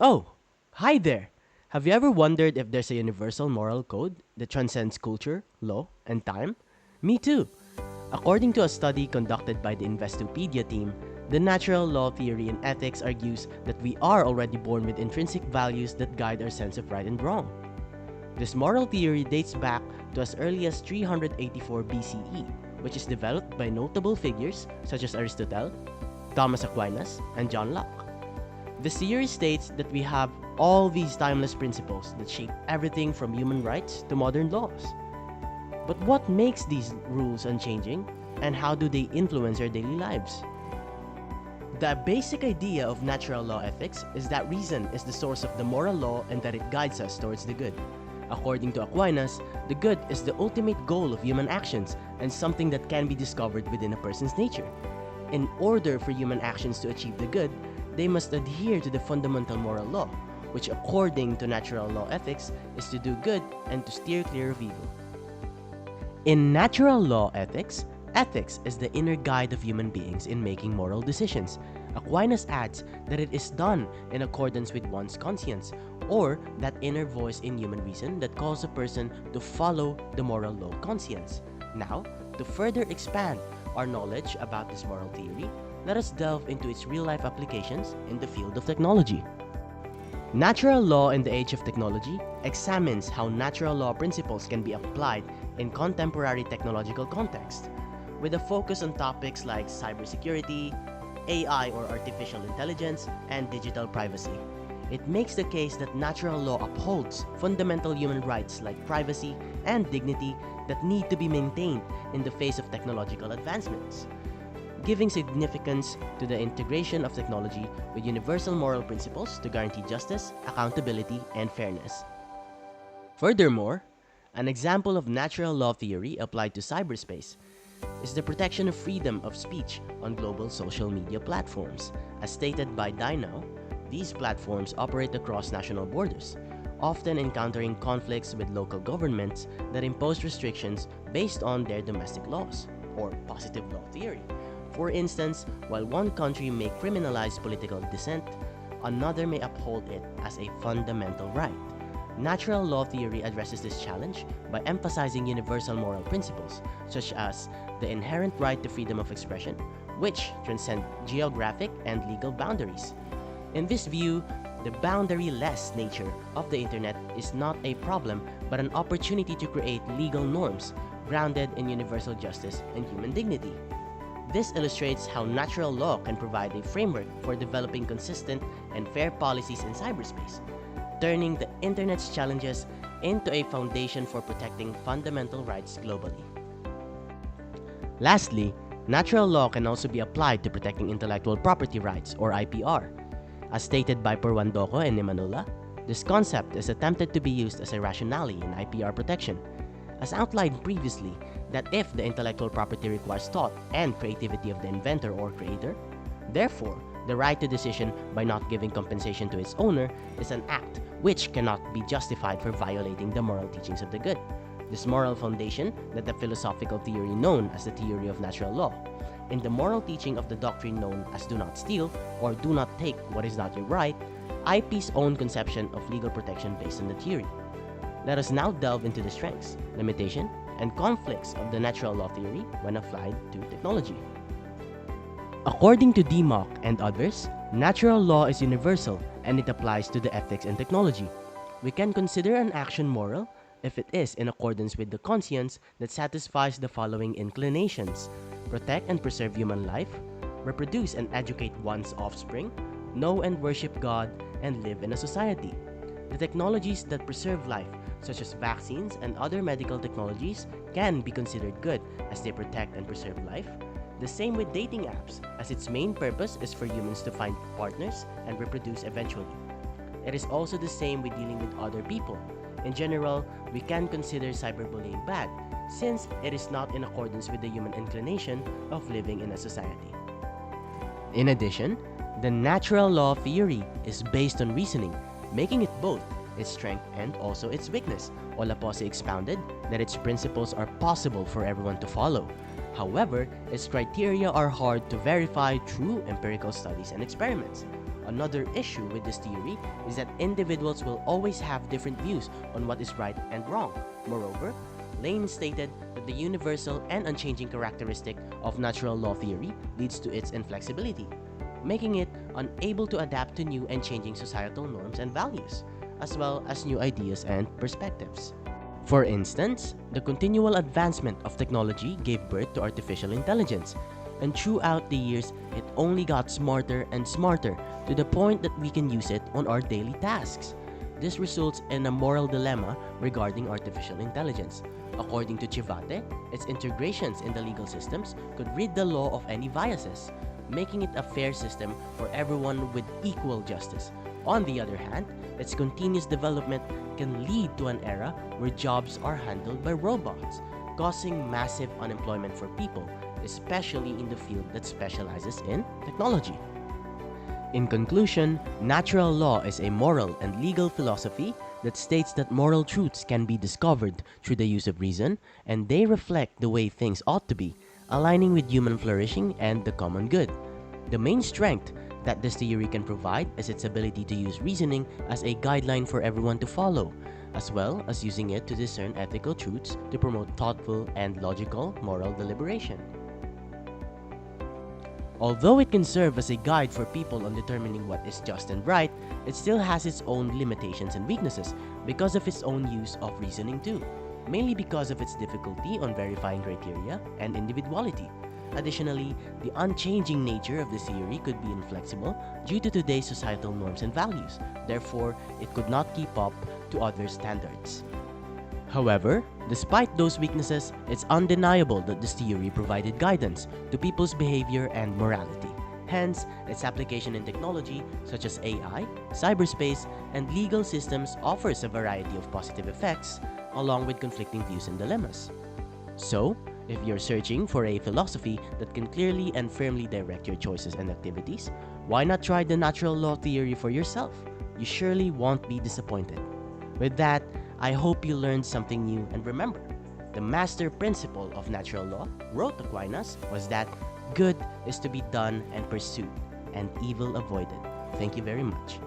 Oh, hi there! Have you ever wondered if there's a universal moral code that transcends culture, law, and time? Me too! According to a study conducted by the Investopedia team, the natural law theory in ethics argues that we are already born with intrinsic values that guide our sense of right and wrong. This moral theory dates back to as early as 384 BCE, which is developed by notable figures such as Aristotle, Thomas Aquinas, and John Locke. The theory states that we have all these timeless principles that shape everything from human rights to modern laws. But what makes these rules unchanging, and how do they influence our daily lives? The basic idea of natural law ethics is that reason is the source of the moral law and that it guides us towards the good. According to Aquinas, the good is the ultimate goal of human actions and something that can be discovered within a person's nature. In order for human actions to achieve the good, they must adhere to the fundamental moral law, which according to natural law ethics is to do good and to steer clear of evil. In natural law ethics, ethics is the inner guide of human beings in making moral decisions. Aquinas adds that it is done in accordance with one's conscience, or that inner voice in human reason that calls a person to follow the moral law conscience. Now, to further expand our knowledge about this moral theory, let us delve into its real-life applications in the field of technology. Natural law in the age of technology examines how natural law principles can be applied in contemporary technological context, with a focus on topics like cybersecurity, AI or artificial intelligence, and digital privacy. It makes the case that natural law upholds fundamental human rights like privacy and dignity that need to be maintained in the face of technological advancements, giving significance to the integration of technology with universal moral principles to guarantee justice, accountability, and fairness. Furthermore, an example of natural law theory applied to cyberspace is the protection of freedom of speech on global social media platforms. As stated by Dino, these platforms operate across national borders, often encountering conflicts with local governments that impose restrictions based on their domestic laws, or positive law theory. For instance, while one country may criminalize political dissent, another may uphold it as a fundamental right. Natural law theory addresses this challenge by emphasizing universal moral principles, such as the inherent right to freedom of expression, which transcend geographic and legal boundaries. In this view, the boundary-less nature of the internet is not a problem, but an opportunity to create legal norms grounded in universal justice and human dignity. This illustrates how natural law can provide a framework for developing consistent and fair policies in cyberspace, turning the internet's challenges into a foundation for protecting fundamental rights globally. Lastly, natural law can also be applied to protecting intellectual property rights, or IPR. As stated by Purwandoko and Nimanula, this concept is attempted to be used as a rationale in IPR protection. As outlined previously, that if the intellectual property requires thought and creativity of the inventor or creator, therefore, the right to decision by not giving compensation to its owner is an act which cannot be justified for violating the moral teachings of the good. This moral foundation that the philosophical theory known as the theory of natural law, in the moral teaching of the doctrine known as do not steal or do not take what is not your right, IP's own conception of legal protection based on the theory. Let us now delve into the strengths, limitation, and conflicts of the natural law theory when applied to technology. According to DMOC and others, natural law is universal and it applies to the ethics and technology. We can consider an action moral if it is in accordance with the conscience that satisfies the following inclinations: protect and preserve human life, reproduce and educate one's offspring, know and worship God, and live in a society. The technologies that preserve life, such as vaccines and other medical technologies, can be considered good as they protect and preserve life. The same with dating apps, as its main purpose is for humans to find partners and reproduce eventually. It is also the same with dealing with other people. In general, we can consider cyberbullying bad, since it is not in accordance with the human inclination of living in a society. In addition, the natural law theory is based on reasoning, making it both its strength and also its weakness. Olaposi expounded that its principles are possible for everyone to follow. However, its criteria are hard to verify through empirical studies and experiments. Another issue with this theory is that individuals will always have different views on what is right and wrong. Moreover, Lane stated that the universal and unchanging characteristic of natural law theory leads to its inflexibility, making it unable to adapt to new and changing societal norms and values, as well as new ideas and perspectives. For instance, the continual advancement of technology gave birth to artificial intelligence, and throughout the years, it only got smarter and smarter to the point that we can use it on our daily tasks. This results in a moral dilemma regarding artificial intelligence. According to Chivate, its integrations in the legal systems could rid the law of any biases, making it a fair system for everyone with equal justice. On the other hand, its continuous development can lead to an era where jobs are handled by robots, causing massive unemployment for people, especially in the field that specializes in technology. In conclusion, natural law is a moral and legal philosophy that states that moral truths can be discovered through the use of reason, and they reflect the way things ought to be, aligning with human flourishing and the common good. The main strength that this theory can provide is its ability to use reasoning as a guideline for everyone to follow, as well as using it to discern ethical truths to promote thoughtful and logical moral deliberation. Although it can serve as a guide for people on determining what is just and right, it still has its own limitations and weaknesses because of its own use of reasoning too, mainly because of its difficulty on verifying criteria and individuality. Additionally, the unchanging nature of this theory could be inflexible due to today's societal norms and values. Therefore, it could not keep up to other standards. However, despite those weaknesses, it's undeniable that this theory provided guidance to people's behavior and morality. Hence, its application in technology such as AI, cyberspace, and legal systems offers a variety of positive effects, along with conflicting views and dilemmas. So, if you're searching for a philosophy that can clearly and firmly direct your choices and activities, why not try the natural law theory for yourself? You surely won't be disappointed. With that, I hope you learned something new, and remember, the master principle of natural law, wrote Aquinas, was that good is to be done and pursued, and evil avoided. Thank you very much.